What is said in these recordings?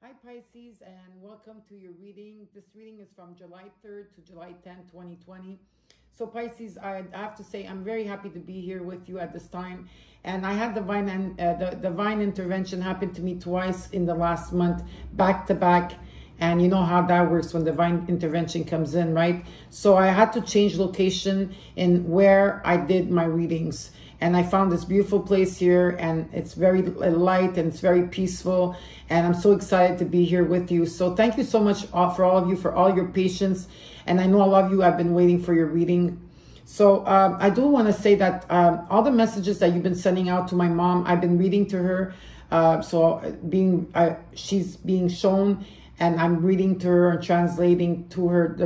Hi Pisces, and welcome to your reading. This reading is from July 3rd to July 10th, 2020. So Pisces, I have to say I'm very happy to be here with you at this time. And I had the divine intervention happen to me twice in the last month, back to back. And you know how that works when divine intervention comes in, right? So I had to change location in where I did my readings. And I found this beautiful place here, and it's very light and it's very peaceful. And I'm so excited to be here with you. So thank you so much for all of you, for all your patience. And I know a lot of you have been waiting for your reading. So I do want to say that all the messages that you've been sending out to my mom, I've been reading to her. She's being shown, and I'm reading to her and translating to her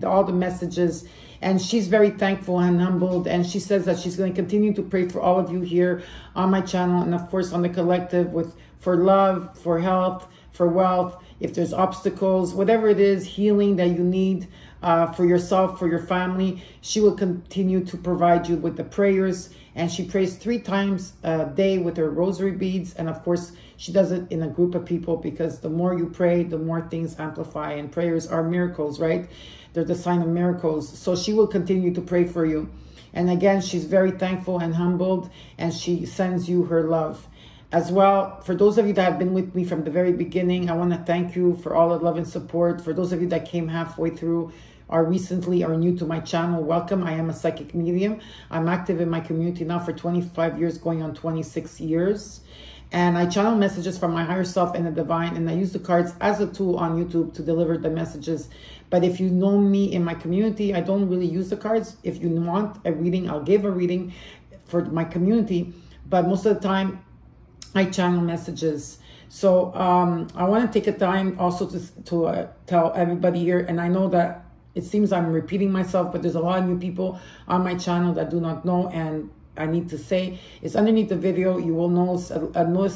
all the messages. And she's very thankful and humbled. And she says that she's going to continue to pray for all of you here on my channel. And of course on the collective, for love, for health, for wealth. If there's obstacles, whatever it is, healing that you need for yourself, for your family, she will continue to provide you with the prayers. And she prays 3 times a day with her rosary beads. And of course, she does it in a group of people, because the more you pray, the more things amplify. And prayers are miracles, right? They're the sign of miracles. So she will continue to pray for you. And again, she's very thankful and humbled, and she sends you her love. As well, for those of you that have been with me from the very beginning, I want to thank you for all the love and support. For those of you that came halfway through or recently or new to my channel, welcome. I am a psychic medium. I'm active in my community now for 25 years, going on 26 years. And I channel messages from my higher self and the divine, and I use the cards as a tool on YouTube to deliver the messages. But if you know me in my community, I don't really use the cards. If you want a reading, I'll give a reading for my community. But most of the time, I channel messages. So I want to take a time also to tell everybody here, and I know that it seems I'm repeating myself, but there's a lot of new people on my channel that do not know, and I need to say is underneath the video, you will notice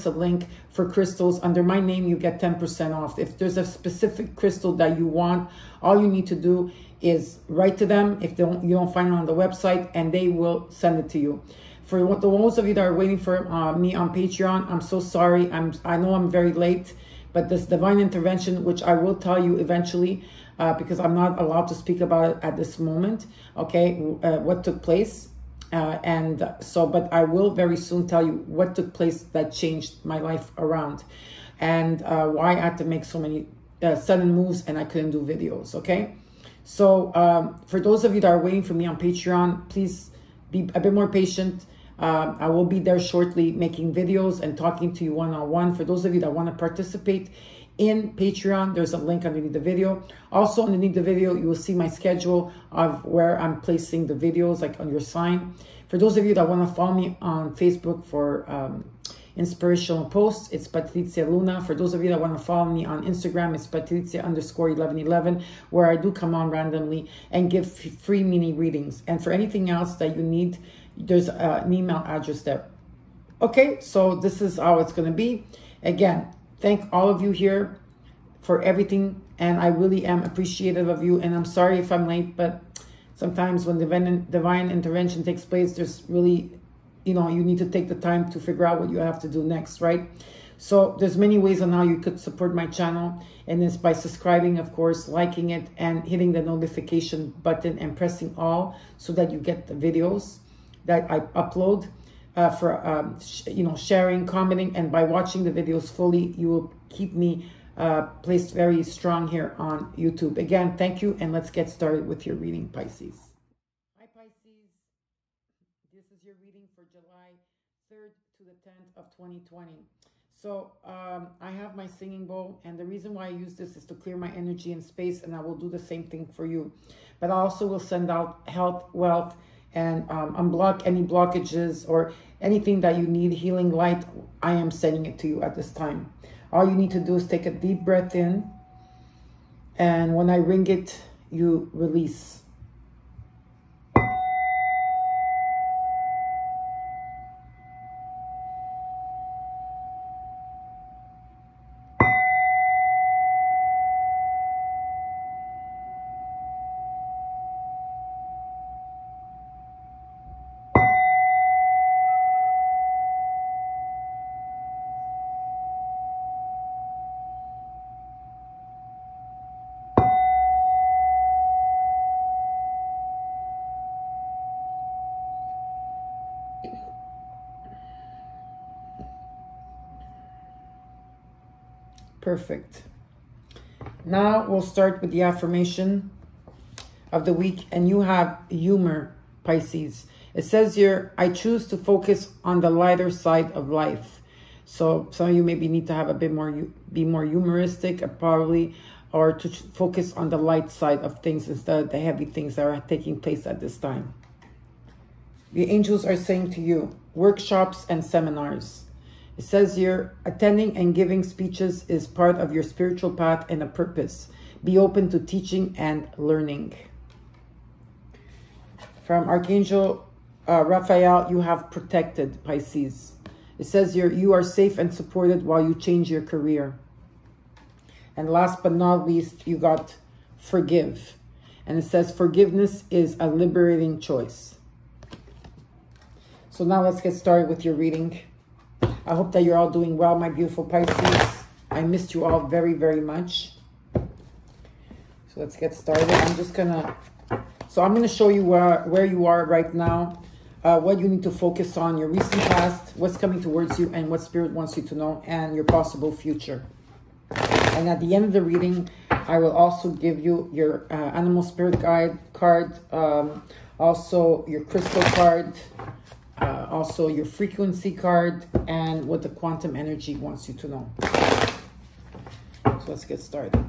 a link for crystals. Under my name, you get 10% off. If there's a specific crystal that you want, all you need to do is write to them if you don't find it on the website, and they will send it to you. For the ones of you that are waiting for me on Patreon, I'm so sorry. I know I'm very late, but this divine intervention, which I will tell you eventually, because I'm not allowed to speak about it at this moment, okay, what took place. But I will very soon tell you what took place that changed my life around, and why I had to make so many sudden moves and I couldn't do videos, okay? So for those of you that are waiting for me on Patreon, please be a bit more patient. I will be there shortly making videos and talking to you one-on-one. For those of you that want to participate in Patreon, there's a link underneath the video. Also underneath the video, you will see my schedule of where I'm placing the videos, like on your sign. For those of you that want to follow me on Facebook for inspirational posts, it's Patrizia Luna. For those of you that want to follow me on Instagram, it's Patrizia_1111, where I do come on randomly and give free mini readings. And for anything else that you need, there's an email address there. Okay, so this is how it's going to be. Again, thank all of you here for everything, and I really am appreciative of you. And I'm sorry if I'm late, but sometimes when divine intervention takes place, there's really, you need to take the time to figure out what you have to do next, right? So there's many ways on how you could support my channel, and it's by subscribing, of course, liking it, and hitting the notification button and pressing all, so that you get the videos that I upload. Sharing, commenting, and by watching the videos fully, you will keep me placed very strong here on YouTube. Again, thank you, and let's get started with your reading, Pisces. Hi, Pisces. This is your reading for July 3rd to the 10th of 2020. So I have my singing bowl, and the reason why I use this is to clear my energy and space, and I will do the same thing for you. But I also will send out health, wealth, and unblock any blockages or anything that you need, healing light. I am sending it to you at this time. All you need to do is take a deep breath in, and when I ring it, you release. Perfect. Now we'll start with the affirmation of the week, and you have humor, Pisces. It says here, I choose to focus on the lighter side of life. So some of you maybe need to have a bit more, be more humoristic, probably, or to focus on the light side of things instead of the heavy things that are taking place at this time. The angels are saying to you, workshops and seminars. It says here, attending and giving speeches is part of your spiritual path and a purpose. Be open to teaching and learning. From Archangel Raphael, you have protected, Pisces. It says here, you are safe and supported while you change your career. And last but not least, you got forgive. And it says forgiveness is a liberating choice. So now let's get started with your reading. I hope that you're all doing well, my beautiful Pisces. I missed you all very, very much. So let's get started. I'm going to show you where you are right now, what you need to focus on, your recent past, what's coming towards you, and what Spirit wants you to know, and your possible future. And at the end of the reading, I will also give you your Animal Spirit Guide card, also your Crystal card, also your Frequency card, and what the Quantum Energy wants you to know. So let's get started.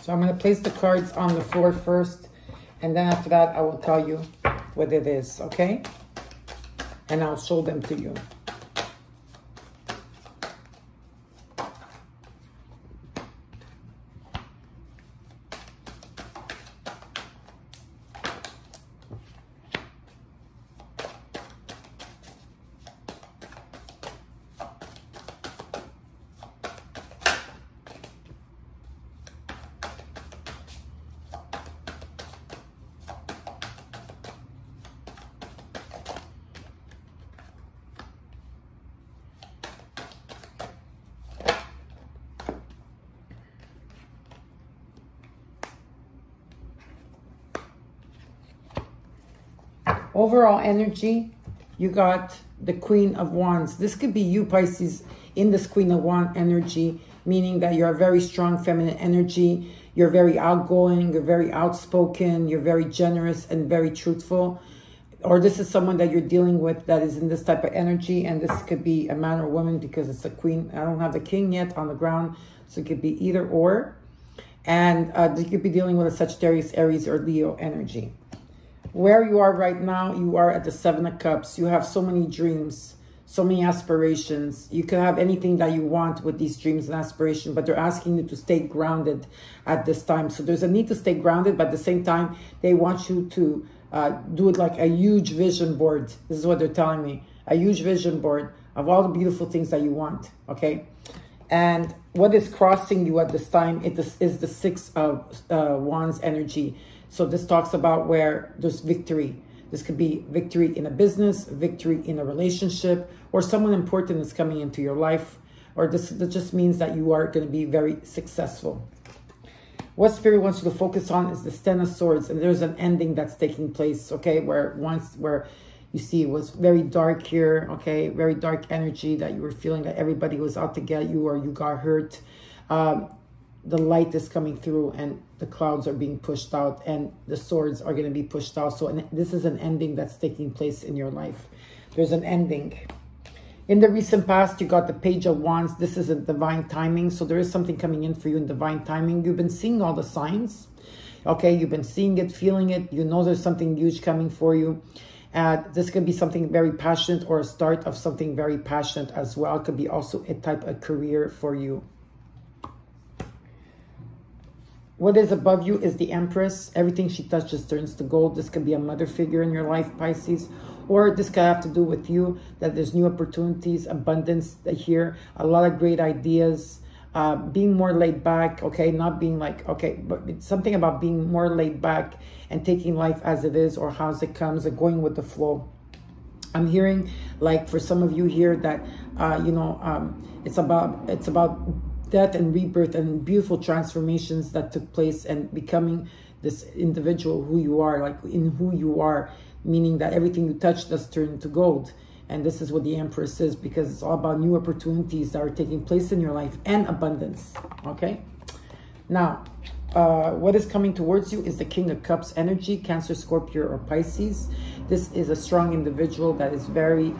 So I'm going to place the cards on the floor first, and then after that I will tell you what it is, okay? And I'll show them to you. Overall energy, you got the Queen of Wands. This could be you, Pisces, in this Queen of Wands energy, meaning that you're a very strong feminine energy. You're very outgoing, you're very outspoken, you're very generous and very truthful. Or this is someone that you're dealing with that is in this type of energy, and this could be a man or woman because it's a queen. I don't have the king yet on the ground, so it could be either or. And you could be dealing with a Sagittarius, Aries, or Leo energy. Where you are right now, you are at the Seven of Cups. You have so many dreams, so many aspirations. You can have anything that you want with these dreams and aspirations, but they're asking you to stay grounded at this time. So there's a need to stay grounded, but at the same time, they want you to do it like a huge vision board. This is what they're telling me. A huge vision board of all the beautiful things that you want, okay? And what is crossing you at this time is the Six of Wands energy. So this talks about where there's victory. This could be victory in a business, victory in a relationship, or someone important is coming into your life. Or that just means that you are going to be very successful. What Spirit wants you to focus on is the Ten of Swords. And there's an ending that's taking place, okay? Where you see it was very dark here, okay? Very dark energy that you were feeling that everybody was out to get you or you got hurt. The light is coming through and the clouds are being pushed out and the swords are going to be pushed out. So this is an ending that's taking place in your life. There's an ending. In the recent past, you got the Page of Wands. This is a divine timing. So there is something coming in for you in divine timing. You've been seeing all the signs. Okay, you've been seeing it, feeling it. You know there's something huge coming for you. This could be something very passionate or a start of something very passionate as well. It could be also a type of career for you. What is above you is the Empress. Everything she touches turns to gold. This could be a mother figure in your life, Pisces. Or this could have to do with you, that there's new opportunities, abundance here, a lot of great ideas, being more laid back, okay? Not being like, okay, but it's something about being more laid back and taking life as it is or how it comes and going with the flow. I'm hearing, like, for some of you here that, you know, it's about death and rebirth and beautiful transformations that took place and becoming this individual who you are, like in who you are, meaning that everything you touch does turn into gold. And this is what the Empress is, because it's all about new opportunities that are taking place in your life and abundance, okay? Now, what is coming towards you is the King of Cups energy, Cancer, Scorpio, or Pisces. This is a strong individual that is very,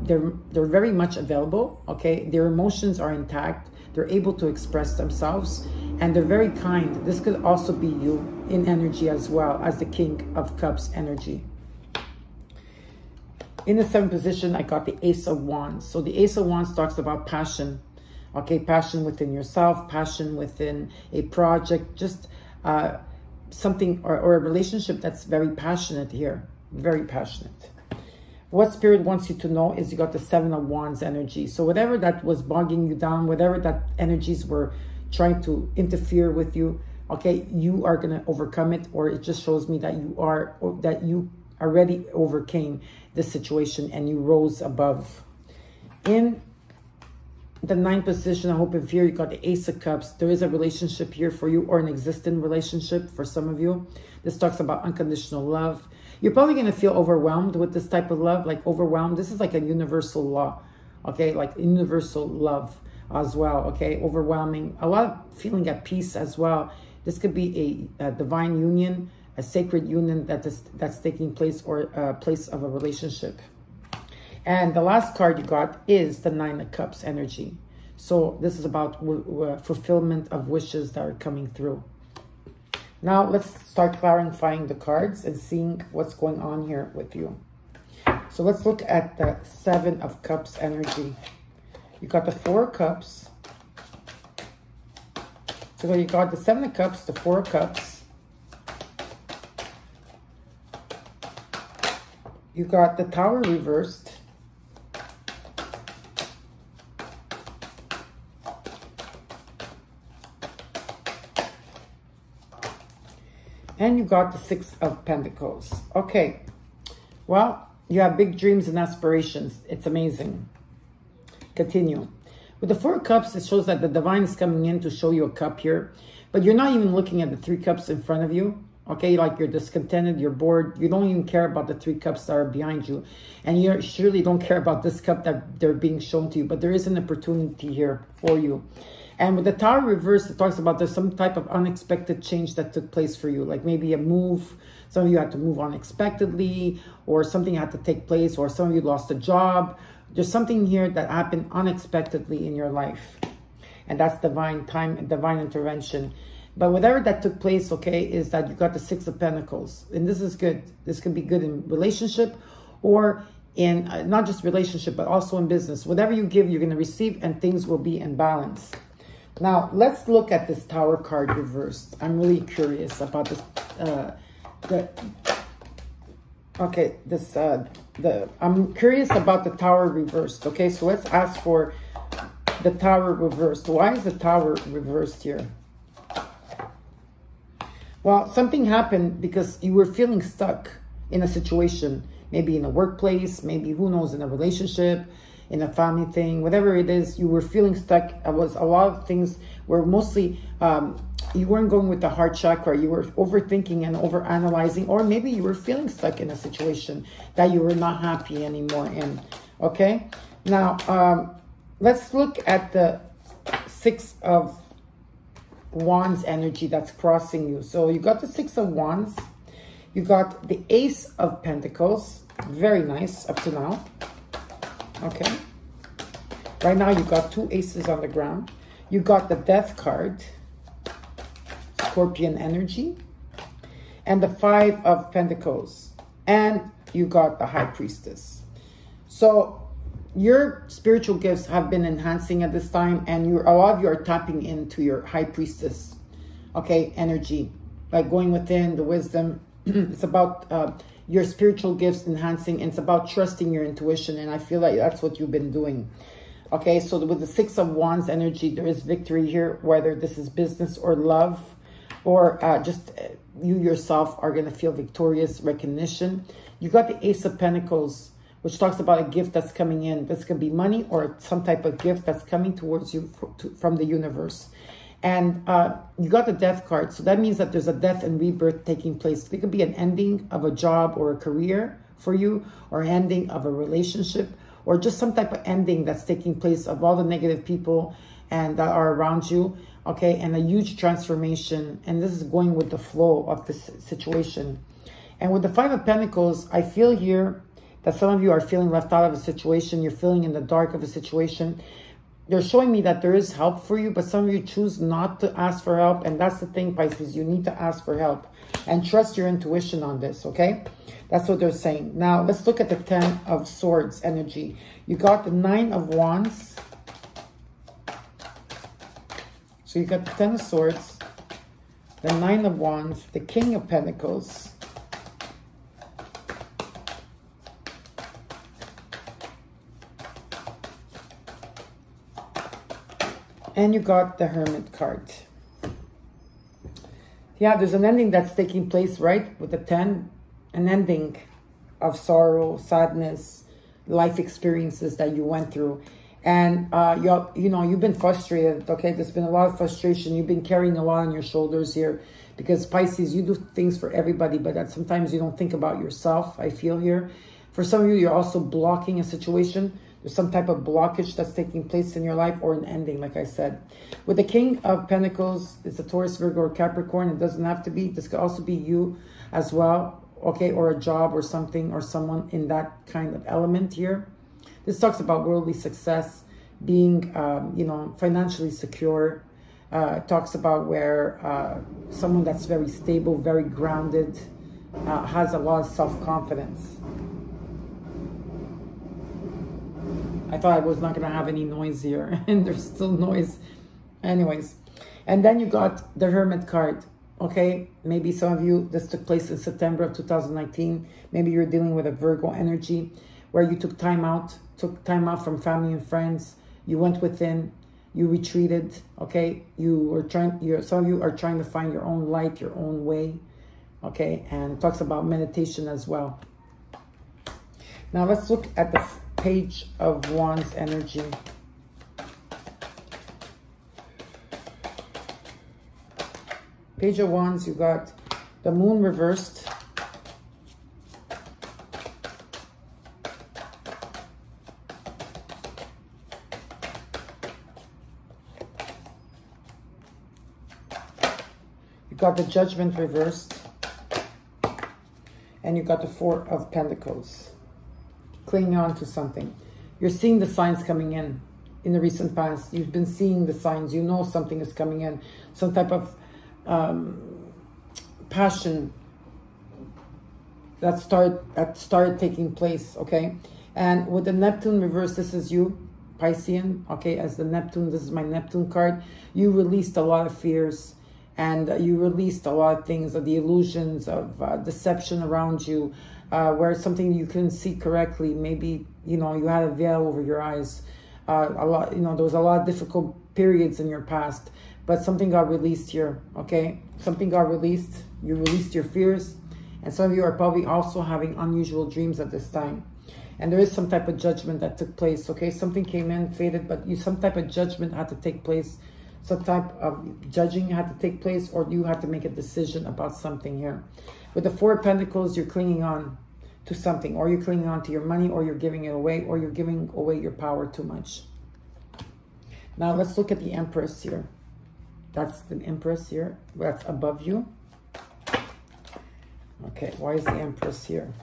they're very much available, okay? Their emotions are intact. They're able to express themselves, and they're very kind. This could also be you in energy as well as the King of Cups energy. In the 7th position, I got the Ace of Wands. So the Ace of Wands talks about passion, okay? Passion within yourself, passion within a project, just something or a relationship that's very passionate here, very passionate. What Spirit wants you to know is you got the 7 of Wands energy. So whatever that was bogging you down, whatever that energies were trying to interfere with you, okay, you are going to overcome it, or it just shows me that you already overcame this situation and you rose above. In the 9th position, I hope and fear, you got the Ace of Cups. There is a relationship here for you, or an existing relationship for some of you. This talks about unconditional love. You're probably going to feel overwhelmed with this type of love, like overwhelmed. This is like a universal law, okay? Like universal love as well, okay? Overwhelming. A lot of feeling at peace as well. This could be a divine union, a sacred union that's taking place, or a place of a relationship. And the last card you got is the 9 of Cups energy. So this is about fulfillment of wishes that are coming through. Now let's start clarifying the cards and seeing what's going on here with you. So let's look at the 7 of Cups energy. You got the 4 of Cups. So you got the 7 of Cups, the 4 of Cups. You got the Tower reversed. And you got the 6 of Pentacles. Okay. Well, you have big dreams and aspirations. It's amazing. Continue. With the 4 of Cups, it shows that the divine is coming in to show you a cup here. But you're not even looking at the 3 cups in front of you. Okay, like you're discontented, you're bored. You don't even care about the 3 cups that are behind you. And you surely don't care about this cup that they're being shown to you. But there is an opportunity here for you. And with the Tower reverse, it talks about there's some type of unexpected change that took place for you. Like maybe a move. Some of you had to move unexpectedly, or something had to take place, or some of you lost a job. There's something here that happened unexpectedly in your life. And that's divine time and divine intervention. But whatever that took place, okay, is that you got the 6 of Pentacles. And this is good. This can be good in relationship, or in not just relationship, but also in business. Whatever you give, you're going to receive, and things will be in balance. Now, let's look at this Tower card reversed. I'm really curious about this. I'm curious about the Tower reversed. Okay, so let's ask for the Tower reversed. Why is the Tower reversed here? Well, something happened because you were feeling stuck in a situation, maybe in a workplace, maybe, who knows, in a relationship, in a family thing, whatever it is, you were feeling stuck. It was a lot of things were mostly, you weren't going with the heart chakra. You were overthinking and overanalyzing, or maybe you were feeling stuck in a situation that you were not happy anymore in, okay? Now, let's look at the 6 of Wands energy that's crossing you. So you got the 6 of Wands. You got the Ace of Pentacles. Very nice up to now. Okay. Right now you got 2 aces on the ground. You got the Death card. Scorpion energy. And the 5 of Pentacles. And you got the High Priestess. So your spiritual gifts have been enhancing at this time, and a lot of you are tapping into your High Priestess, okay, energy, like going within the wisdom. It's about your spiritual gifts enhancing, and it's about trusting your intuition, and I feel like that's what you've been doing. Okay, so with the Six of Wands energy, there is victory here, whether this is business or love, or just you yourself are going to feel victorious, recognition. You got the Ace of Pentacles, which talks about a gift that's coming in. This could be money or some type of gift that's coming towards you from the universe. And you got the Death card. So that means that there's a death and rebirth taking place. It could be an ending of a job or a career for you, or ending of a relationship, or just some type of ending that's taking place of all the negative people and that are around you. Okay, and a huge transformation. And this is going with the flow of this situation. And with the Five of Pentacles, I feel here that some of you are feeling left out of a situation. You're feeling in the dark of a situation. They're showing me that there is help for you, but some of you choose not to ask for help. And that's the thing, Pisces. You need to ask for help and trust your intuition on this, okay? That's what they're saying. Now, let's look at the Ten of Swords energy. You got the Nine of Wands. So you got the Ten of Swords, the Nine of Wands, the King of Pentacles, and you got the Hermit card. Yeah, there's an ending that's taking place, right? With the 10, an ending of sorrow, sadness, life experiences that you went through. And, you know, you've been frustrated, okay? There's been a lot of frustration. You've been carrying a lot on your shoulders here because, Pisces, you do things for everybody, but that sometimes you don't think about yourself, I feel here. For some of you, you're also blocking a situation. There's some type of blockage that's taking place in your life, or an ending, like I said. With the King of Pentacles, it's a Taurus, Virgo, or Capricorn. It doesn't have to be. This could also be you as well, okay? Or a job or something, or someone in that kind of element here. This talks about worldly success, being, you know, financially secure. Talks about where someone that's very stable, very grounded, has a lot of self-confidence. I thought I was not going to have any noise here, and there's still noise. Anyways, and then you got the Hermit card, okay? Maybe some of you, this took place in September of 2019. Maybe you're dealing with a Virgo energy where you took time out from family and friends. You went within, you retreated, okay? Some of you are trying to find your own light, your own way, okay? And it talks about meditation as well. Now let's look at the Page of Wands energy. Page of Wands, you got the Moon reversed. You got the Judgment reversed. And you got the Four of Pentacles. Clinging on to something. You're seeing the signs coming in the recent past. You've been seeing the signs. You know something is coming in. Some type of passion that started taking place, okay? And with the Neptune reverse, this is you, Piscean, okay? As the Neptune, this is my Neptune card. You released a lot of fears, and you released a lot of things, of the illusions of deception around you, where something you couldn't see correctly. Maybe, you know, you had a veil over your eyes. A lot, you know, there was a lot of difficult periods in your past, but something got released here, okay? Something got released. You released your fears, and some of you are probably also having unusual dreams at this time. And there is some type of judgment that took place, okay? Something came in, faded, but some type of judgment had to take place. Some type of judging had to take place, or you had to make a decision about something here. With the Four of Pentacles, you're clinging on to something, or you're clinging on to your money, or you're giving it away, or you're giving away your power too much. Now let's look at the Empress here. That's the Empress here. That's above you. Okay, why is the Empress here?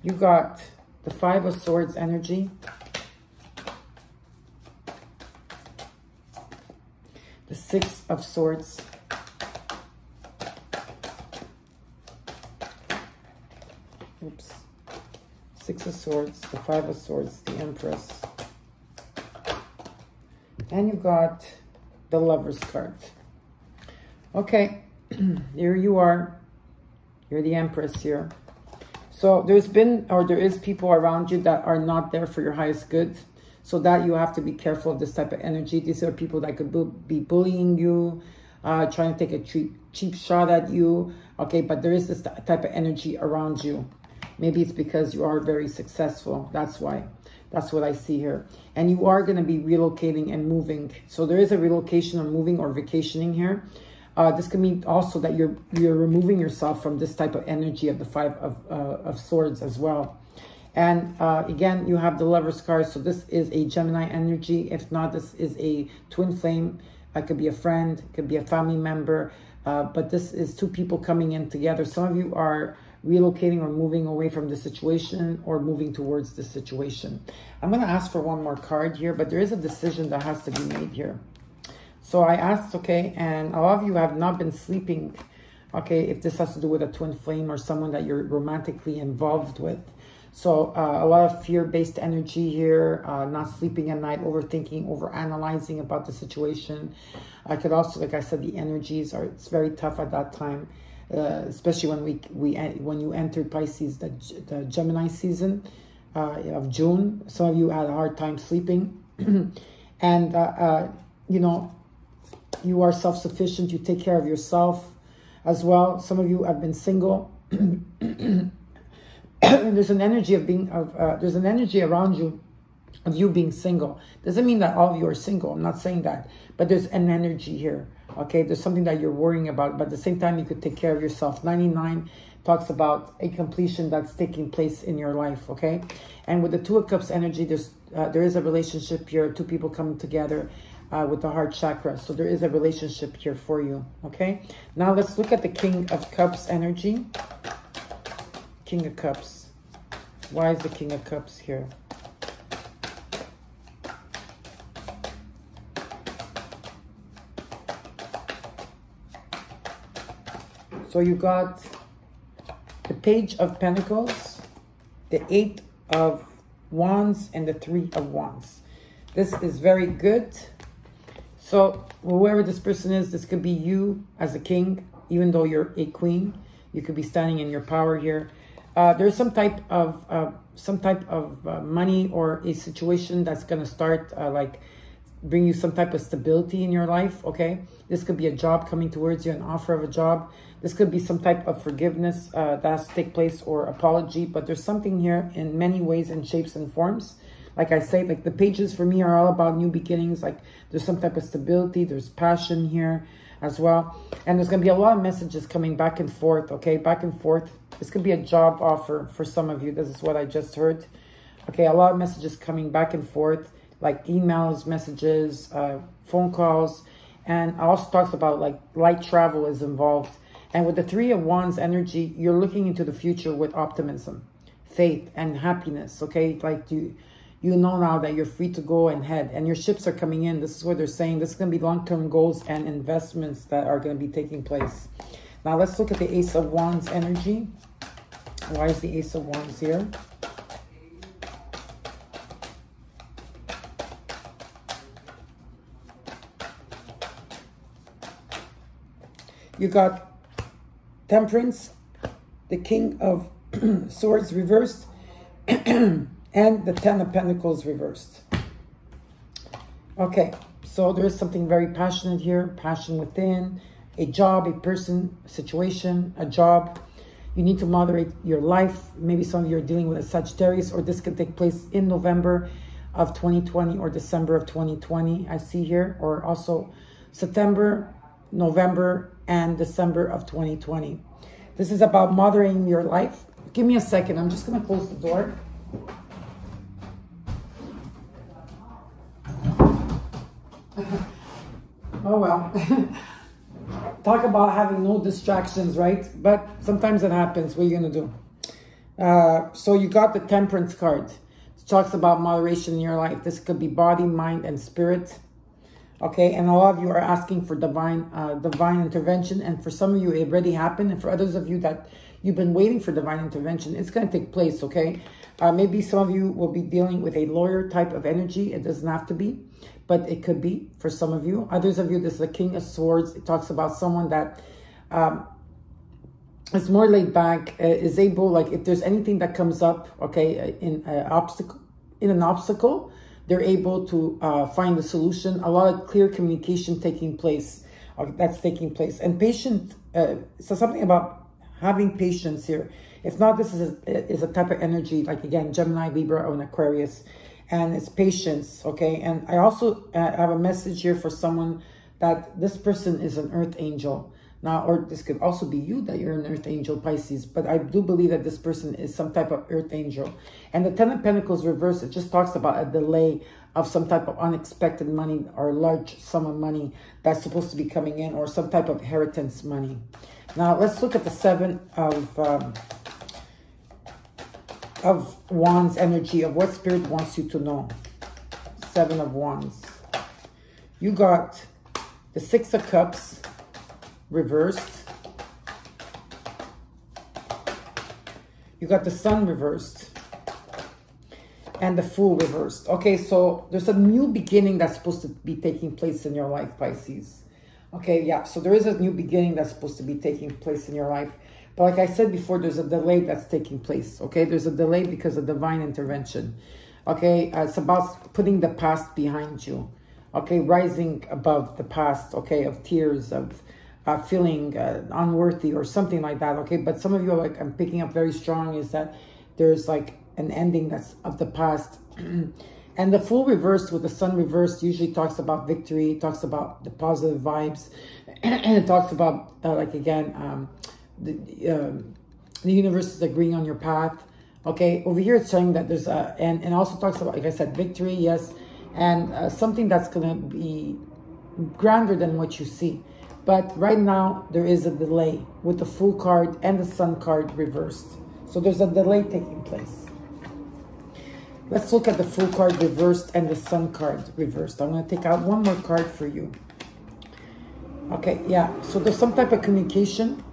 You got the Five of Swords energy. The Six of Swords. Oops. Six of Swords, the Five of Swords, the Empress. And you got the Lover's card. Okay, here you are. You're the Empress here. So there's been, or there is people around you that are not there for your highest good. So that you have to be careful of this type of energy. These are people that could be bullying you, trying to take a cheap shot at you. Okay, but there is this type of energy around you. Maybe it's because you are very successful. That's why. That's what I see here. And you are going to be relocating and moving. So there is a relocation or moving or vacationing here. This could mean also that you're removing yourself from this type of energy of the Five of Swords as well. And again, you have the Lover's card. So this is a Gemini energy. If not, this is a twin flame. It could be a friend. It could be a family member. But this is two people coming in together. Some of you are relocating or moving away from the situation or moving towards the situation. I'm going to ask for one more card here, but there is a decision that has to be made here. So I asked, okay, and a lot of you have not been sleeping, okay, if this has to do with a twin flame or someone that you're romantically involved with. So a lot of fear-based energy here, not sleeping at night, overthinking, overanalyzing about the situation. I could also, like I said, the energies are, it's very tough at that time, especially when you entered Pisces, the Gemini season of June. Some of you had a hard time sleeping. And, you know, you are self-sufficient. You take care of yourself as well. Some of you have been single. And there's an energy of being, there's an energy around you of you being single. Doesn't mean that all of you are single. I'm not saying that. But there's an energy here. Okay, there's something that you're worrying about. But at the same time, you could take care of yourself. 99 talks about a completion that's taking place in your life. Okay. And with the Two of Cups energy, there is a relationship here. Two people coming together. With the heart chakra. So there is a relationship here for you. Okay. Now let's look at the King of Cups energy. King of Cups. Why is the King of Cups here? So you got the Page of Pentacles, the Eight of Wands, and the Three of Wands. This is very good. So whoever this person is, this could be you as a king, even though you're a queen. You could be standing in your power here. There's some type of money or a situation that's going to start like bring you some type of stability in your life. Okay, this could be a job coming towards you, an offer of a job. This could be some type of forgiveness that has to take place or apology. But there's something here in many ways and shapes and forms. Like I say, like the pages for me are all about new beginnings. Like there's some type of stability. There's passion here as well. And there's going to be a lot of messages coming back and forth. Okay, back and forth. This could be a job offer for some of you. This is what I just heard. Okay, a lot of messages coming back and forth. Like emails, messages, phone calls. And also talks about like light travel is involved. And with the Three of Wands energy, you're looking into the future with optimism, faith, and happiness. Okay, like you know now that you're free to go and head, and your ships are coming in. This is what they're saying. This is going to be long-term goals and investments that are going to be taking place. Now let's look at the Ace of Wands energy. Why is the Ace of Wands here? You got Temperance, the King of Swords reversed, and the Ten of Pentacles reversed. Okay, so there is something very passionate here. Passion within. A job, a person, a situation, a job. You need to moderate your life. Maybe some of you are dealing with a Sagittarius, or this could take place in November of 2020 or December of 2020. I see here. Or also September, November, and December of 2020. This is about moderating your life. Give me a second. I'm just going to close the door. Oh, well. Talk about having no distractions, right? But sometimes it happens. What are you going to do? So you got the Temperance card. It talks about moderation in your life. This could be body, mind, and spirit. Okay, and a lot of you are asking for divine intervention. And for some of you, it already happened. And for others of you that you've been waiting for divine intervention, it's going to take place, okay? Maybe some of you will be dealing with a lawyer type of energy. It doesn't have to be, but it could be for some of you. Others of you, this is the King of Swords. It talks about someone that It's more laid back, is able, like if there's anything that comes up, okay, in an obstacle, they're able to find a solution. A lot of clear communication taking place, that's taking place. And patient, so something about having patience here. If not, this is a type of energy, like again, Gemini, Libra, or an Aquarius. And it's patience, okay? And I also have a message here for someone that this person is an earth angel. Now, or this could also be you, that you're an earth angel, Pisces. But I do believe that this person is some type of earth angel. And the Ten of Pentacles reverse, it just talks about a delay of some type of unexpected money or large sum of money that's supposed to be coming in, or some type of inheritance money. Now, let's look at the Seven of Wands energy of what Spirit wants you to know. Seven of Wands. You got the Six of Cups reversed. You got the Sun reversed. And the Fool reversed. Okay, so there's a new beginning that's supposed to be taking place in your life, Pisces. Okay, yeah, so there is a new beginning that's supposed to be taking place in your life. But like I said before, there's a delay that's taking place. Okay, there's a delay because of divine intervention. Okay, it's about putting the past behind you. Okay, rising above the past, okay, of tears, of feeling unworthy or something like that. Okay, but some of you are like, I'm picking up very strong, is that there's like an ending that's of the past. And the Fool reversed with the Sun reversed usually talks about victory, talks about the positive vibes, and it talks about like again, the universe is agreeing on your path. Okay, over here it's saying that there's a, and also talks about, like I said, victory, yes, and something that's going to be grander than what you see. But right now, there is a delay with the Fool card and the Sun card reversed. So there's a delay taking place. Let's look at the Fool card reversed and the Sun card reversed. I'm going to take out one more card for you. Okay, yeah. So there's some type of communication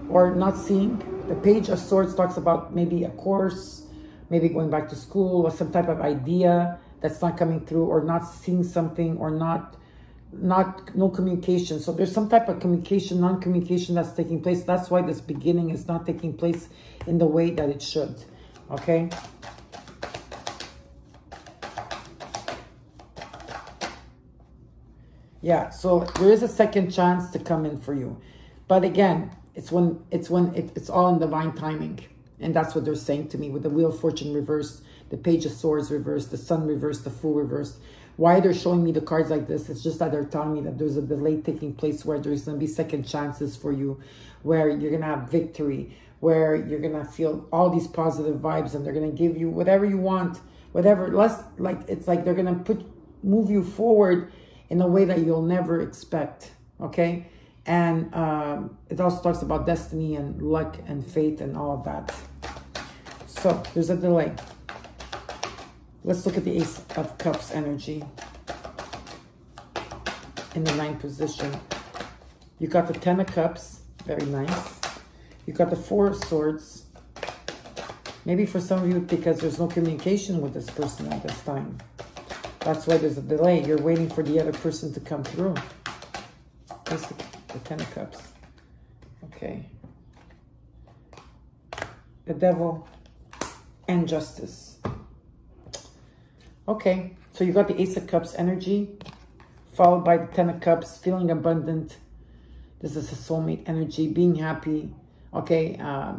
or not seeing. The Page of Swords talks about maybe a course, maybe going back to school, or some type of idea that's not coming through, or not seeing something, or no communication. So there's some type of communication, non-communication that's taking place. That's why this beginning is not taking place in the way that it should. Okay. Yeah, so there is a second chance to come in for you. But again, it's all in divine timing. And that's what they're saying to me with the Wheel of Fortune reversed, the Page of Swords reversed, the Sun reversed, the Fool reversed. Why they're showing me the cards like this, it's just that they're telling me that there's a delay taking place where there's going to be second chances for you, where you're going to have victory, where you're going to feel all these positive vibes, and they're going to give you whatever you want, whatever, less like, it's like they're going to move you forward in a way that you'll never expect. Okay. And it also talks about destiny and luck and faith and all of that. So there's a delay. Let's look at the Ace of Cups energy in the 9th position. You got the 10 of Cups, very nice. You got the 4 of Swords. Maybe for some of you, because there's no communication with this person at this time. That's why there's a delay. You're waiting for the other person to come through. That's the 10 of Cups. Okay. The Devil and Justice. Okay, so you got the Ace of Cups energy, followed by the 10 of Cups, feeling abundant. This is a soulmate energy, being happy. Okay,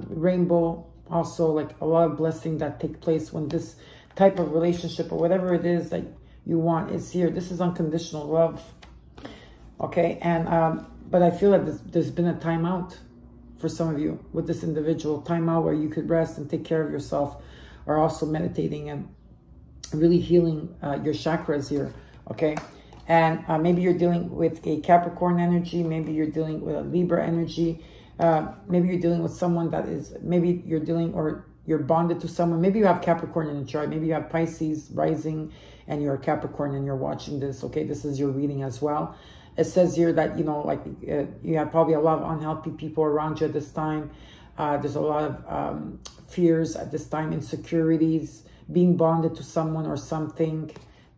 rainbow, also like a lot of blessing that take place when this type of relationship or whatever it is that you want is here. This is unconditional love. Okay, and but I feel that there's been a timeout for some of you with this individual. Timeout where you could rest and take care of yourself, or also meditating and really healing your chakras here. Okay, and maybe you're dealing with a Capricorn energy. Maybe you're dealing with a Libra energy. Maybe you're dealing with someone that is, maybe you're dealing, or you're bonded to someone. Maybe you have Capricorn in the chart. Maybe you have Pisces rising and you're a Capricorn and you're watching this. Okay, this is your reading as well. It says here that, you know, like you have probably a lot of unhealthy people around you at this time. There's a lot of fears at this time, insecurities, being bonded to someone or something.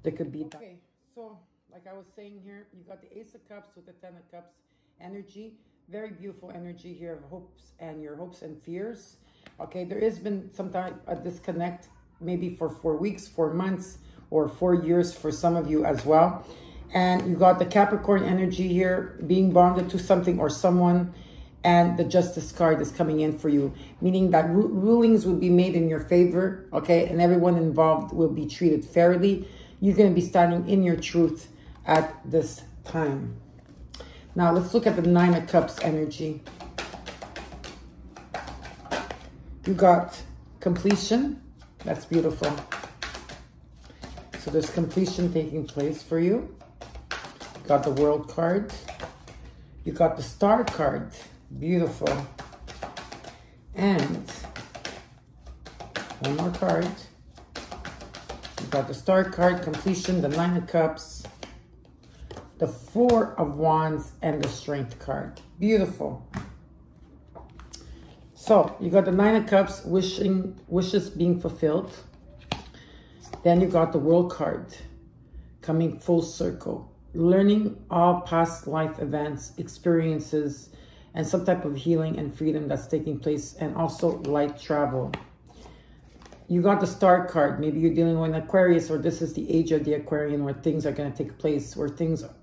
There could be. Okay, so like I was saying here, you got the Ace of Cups with the 10 of Cups energy. Very beautiful energy here of hopes and your hopes and fears. Okay, there has been some type of disconnect, maybe for 4 weeks, 4 months, or 4 years for some of you as well. And you got the Capricorn energy here, being bonded to something or someone. And the Justice card is coming in for you, meaning that rulings will be made in your favor, okay? And everyone involved will be treated fairly. You're going to be standing in your truth at this time. Now, let's look at the Nine of Cups energy. You got completion. That's beautiful. So there's completion taking place for you. You got the World card. You got the Star card. Beautiful. And one more card. You got the Star card, completion, the Nine of Cups, the Four of Wands, and the Strength card. Beautiful. So you got the Nine of Cups, wishes being fulfilled. Then you got the World card coming full circle, learning all past life events, experiences, and some type of healing and freedom that's taking place, and also light travel. You got the Star card. Maybe you're dealing with an Aquarius, or this is the age of the Aquarian, where things are going to take place, where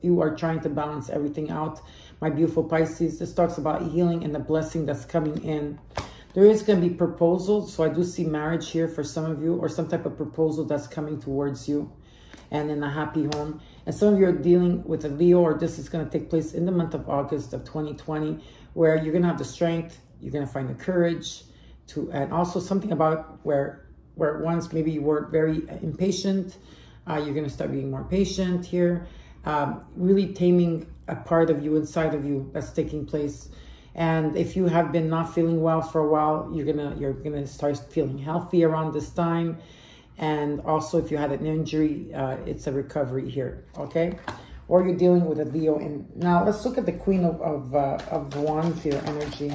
you are trying to balance everything out. My beautiful Pisces, this talks about healing and the blessing that's coming in. There is going to be proposals, so I do see marriage here for some of you, or some type of proposal that's coming towards you, and in a happy home. And some of you are dealing with a Leo, or this is going to take place in the month of August of 2020, where you're going to have the strength, you're going to find the courage to, and also something about where once maybe you were very impatient, you're going to start being more patient here, really taming a part of you inside of you that's taking place. And if you have been not feeling well for a while, you're gonna start feeling healthy around this time. And also, if you had an injury, it's a recovery here, okay? Or you're dealing with a Leo. And now let's look at the Queen of Wands here, energy.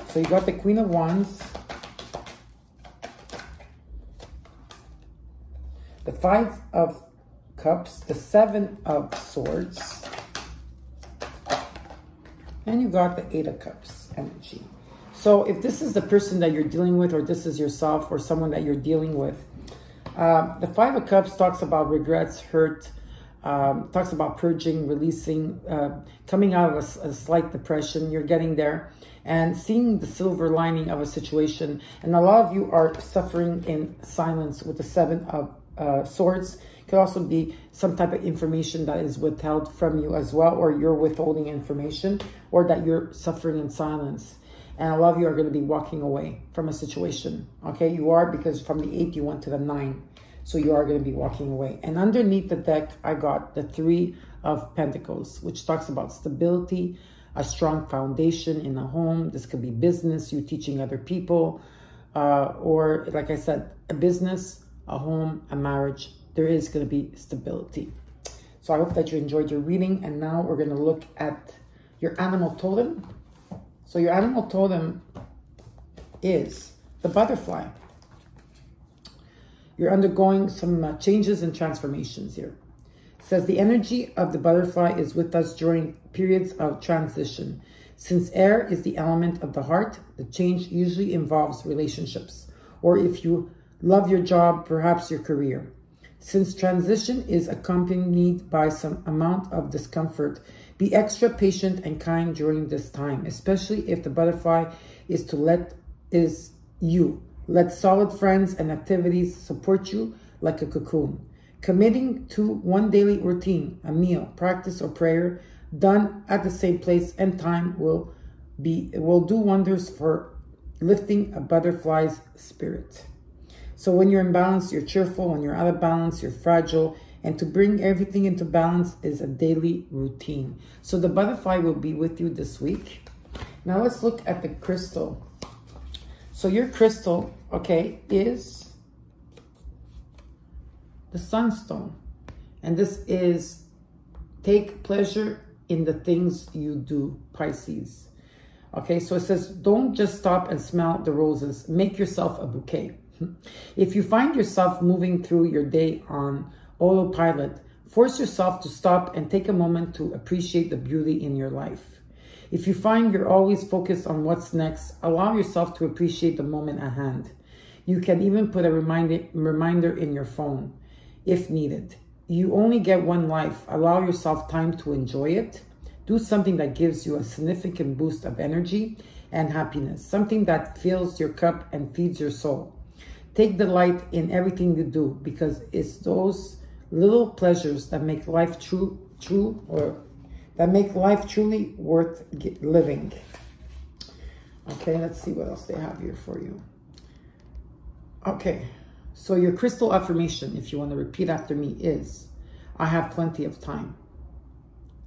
So you got the Queen of Wands, the Five of Cups, the Seven of Swords, and you got the Eight of Cups energy. So if this is the person that you're dealing with, or this is yourself or someone that you're dealing with, the Five of Cups talks about regrets, hurt, talks about purging, releasing, coming out of a slight depression. You're getting there and seeing the silver lining of a situation. And a lot of you are suffering in silence with the Seven of Swords. Could also be some type of information that is withheld from you as well, or you're withholding information, or that you're suffering in silence. And a lot of you are going to be walking away from a situation. Okay, you are, because from the 8 you went to the 9. So you are going to be walking away. And underneath the deck, I got the Three of Pentacles, which talks about stability, a strong foundation in a home. This could be business, you teaching other people, or like I said, a business, a home, a marriage. There is going to be stability. So I hope that you enjoyed your reading. And now we're going to look at your animal totem. So your animal totem is the butterfly. You're undergoing some changes and transformations here. It says the energy of the butterfly is with us during periods of transition. Since air is the element of the heart, the change usually involves relationships, or if you love your job, perhaps your career. Since transition is accompanied by some amount of discomfort, be extra patient and kind during this time, especially if the butterfly is you. Let solid friends and activities support you like a cocoon. Committing to one daily routine, a meal, practice, or prayer done at the same place and time will do wonders for lifting a butterfly's spirit. So when you're in balance, you're cheerful. When you're out of balance, you're fragile. And to bring everything into balance is a daily routine. So the butterfly will be with you this week. Now let's look at the crystal. So your crystal, okay, is the Sunstone. And this is take pleasure in the things you do, Pisces. Okay, so it says, don't just stop and smell the roses. Make yourself a bouquet. If you find yourself moving through your day on autopilot, Force yourself to stop and take a moment to appreciate the beauty in your life. If you find you're always focused on what's next, allow yourself to appreciate the moment at hand. You can even put a reminder in your phone if needed. You only get one life. Allow yourself time to enjoy it. Do something that gives you a significant boost of energy and happiness, something that fills your cup and feeds your soul. Take delight in everything you do, because it's those little pleasures that make life truly worth living. Okay, let's see what else they have here for you. Okay, so your crystal affirmation, if you want to repeat after me, is, I have plenty of time.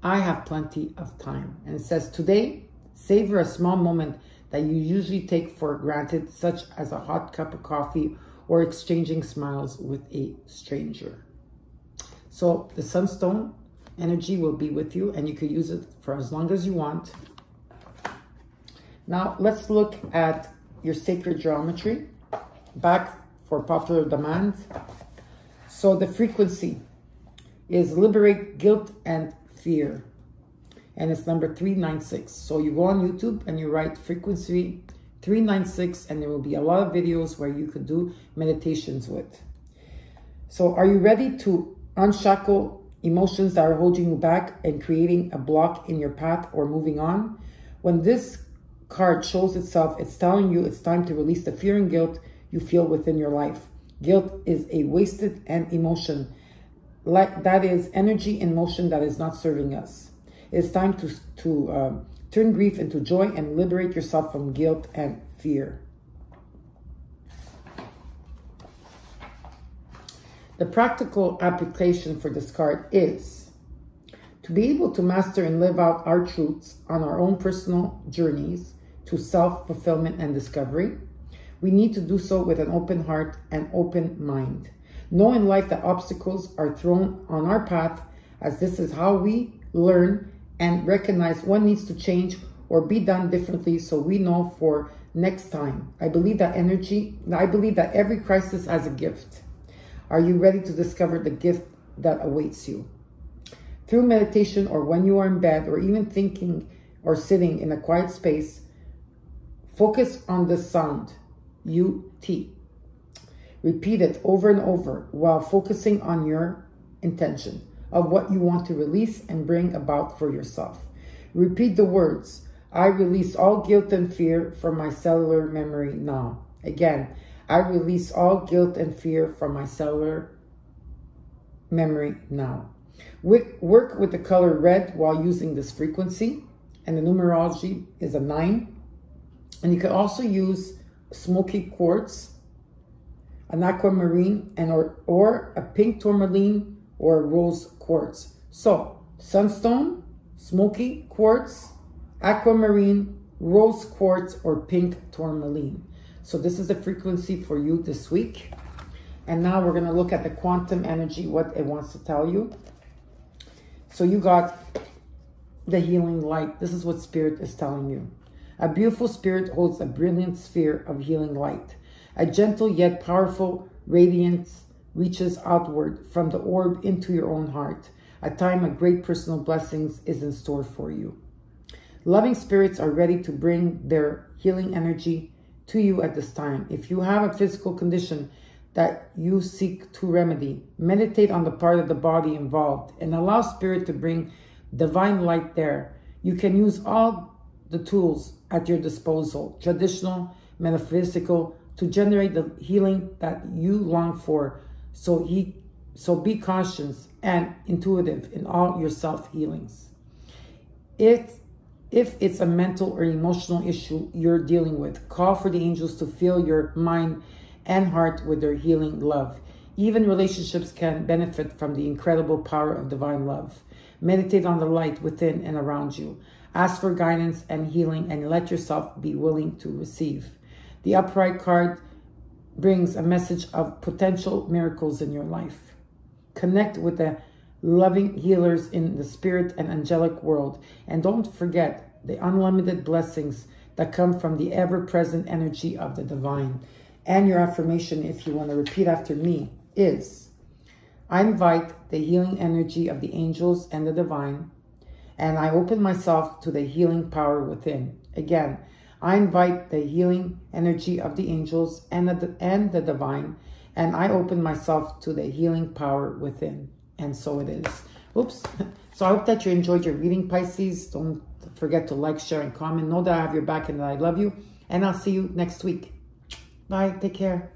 I have plenty of time. And it says, today, savor a small moment that you usually take for granted, such as a hot cup of coffee or exchanging smiles with a stranger. So the Sunstone energy will be with you, and you can use it for as long as you want. Now, let's look at your sacred geometry. Back for popular demand. So the frequency is liberate guilt and fear, and it's number 396. So you go on YouTube and you write frequency 396, and there will be a lot of videos where you could do meditations with. So are you ready to unshackle emotions that are holding you back and creating a block in your path or moving on? When this card shows itself, it's telling you it's time to release the fear and guilt you feel within your life. Guilt is a wasted emotion. That is energy in motion that is not serving us. It's time to turn grief into joy and liberate yourself from guilt and fear. The practical application for this card is to be able to master and live out our truths on our own personal journeys to self-fulfillment and discovery. We need to do so with an open heart and open mind. Know in life that obstacles are thrown on our path, as this is how we learn and recognize what needs to change or be done differently, so we know for next time. I believe that every crisis has a gift. Are you ready to discover the gift that awaits you? Through meditation, or when you are in bed, or even thinking or sitting in a quiet space, focus on the sound, U-T. Repeat it over and over while focusing on your intention of what you want to release and bring about for yourself. Repeat the words, I release all guilt and fear from my cellular memory now. Again, I release all guilt and fear from my cellular memory now. Work with the color red while using this frequency, and the numerology is a 9. And you can also use smoky quartz, an aquamarine, or a pink tourmaline, or a rose quartz. So sunstone, smoky quartz, aquamarine, rose quartz, or pink tourmaline. So this is the frequency for you this week. And now we're going to look at the quantum energy, what it wants to tell you. So you got the healing light. This is what Spirit is telling you. A beautiful spirit holds a brilliant sphere of healing light. A gentle yet powerful radiance reaches outward from the orb into your own heart. A time of great personal blessings is in store for you. Loving spirits are ready to bring their healing energy to you at this time. If you have a physical condition that you seek to remedy, meditate on the part of the body involved and allow Spirit to bring divine light there. You can use all the tools at your disposal, traditional, metaphysical, to generate the healing that you long for. So be cautious and intuitive in all your self-healings. If it's a mental or emotional issue you're dealing with, call for the angels to fill your mind and heart with their healing love. Even relationships can benefit from the incredible power of divine love. Meditate on the light within and around you. Ask for guidance and healing, and let yourself be willing to receive. The upright card brings a message of potential miracles in your life. Connect with the loving healers in the spirit and angelic world. And don't forget the unlimited blessings that come from the ever-present energy of the divine. And your affirmation, if you want to repeat after me, is, I invite the healing energy of the angels and the divine, and I open myself to the healing power within. Again, I invite the healing energy of the angels and the divine, and I open myself to the healing power within. And so it is. Oops. So I hope that you enjoyed your reading, Pisces. Don't forget to like, share, and comment. Know that I have your back and that I love you. And I'll see you next week. Bye. Take care.